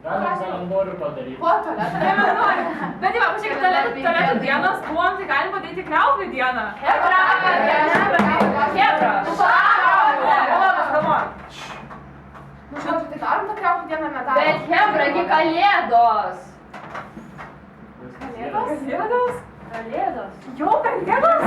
Galim kalendorių padaryti. Po tualetą. Bet jau, pažiūrėk, tualetų dienos buvom, tai galim padaryti kriauvių dieną. Hebra. Nu, žodžiu, tai darom tą kriauvių dieną nedarom. Bet hebragi kalėdos. Kalėdos? Kalėdos. Jau, kalėdos?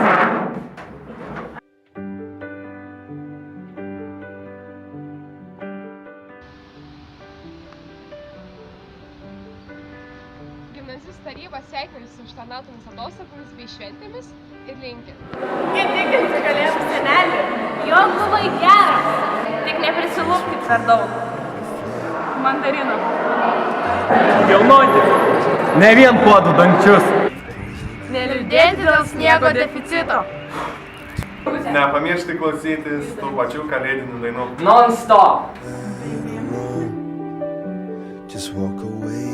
Gimnazistų taryba sveikina su užtarnautomis atostogomis bei šventėmis ir linki. Kaip tikinti kalėdų senelį. Jo buvai geras. Tik neprisilūpkit per daug. Mandarino. Kilnoti. Ne vien puodų dangčius. Neliūdėti dėl sniego deficito. Nepamiršti klausytis tų pačių kalėdinių dainų. Non-stop. Just walk away.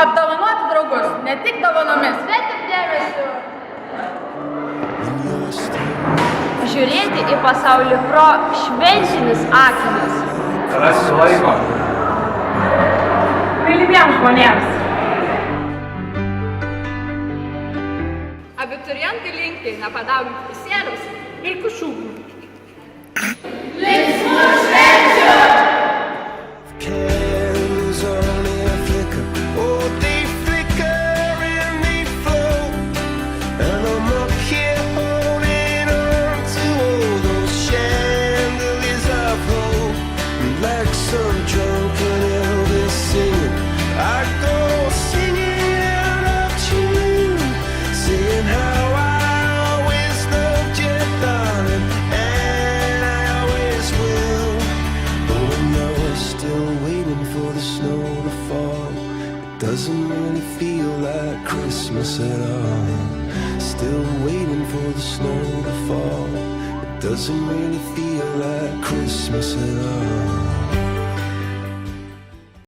Apdovanoti draugus, ne tik dovanomis, bet ir dėmesiu. Žiūrėti į pasaulį pro šventinius akinius. Rasti laiko. Mylimiems žmonėms. Abiturientai linki nepadauginti pusėlius ir kušūkų. Linksmų švenčių! Candles only a flicker. Oh, they flicker and they float. And I'm up here holding on to all those chandeliers of hope. Like some drunken Elvis singing, I go singing out of tune, saying how I always loved you, darling, and I always will. Oh, now we're still waiting for the snow to fall. It doesn't really feel like Christmas at all. Still waiting for the snow to fall. It doesn't really feel like Christmas at all.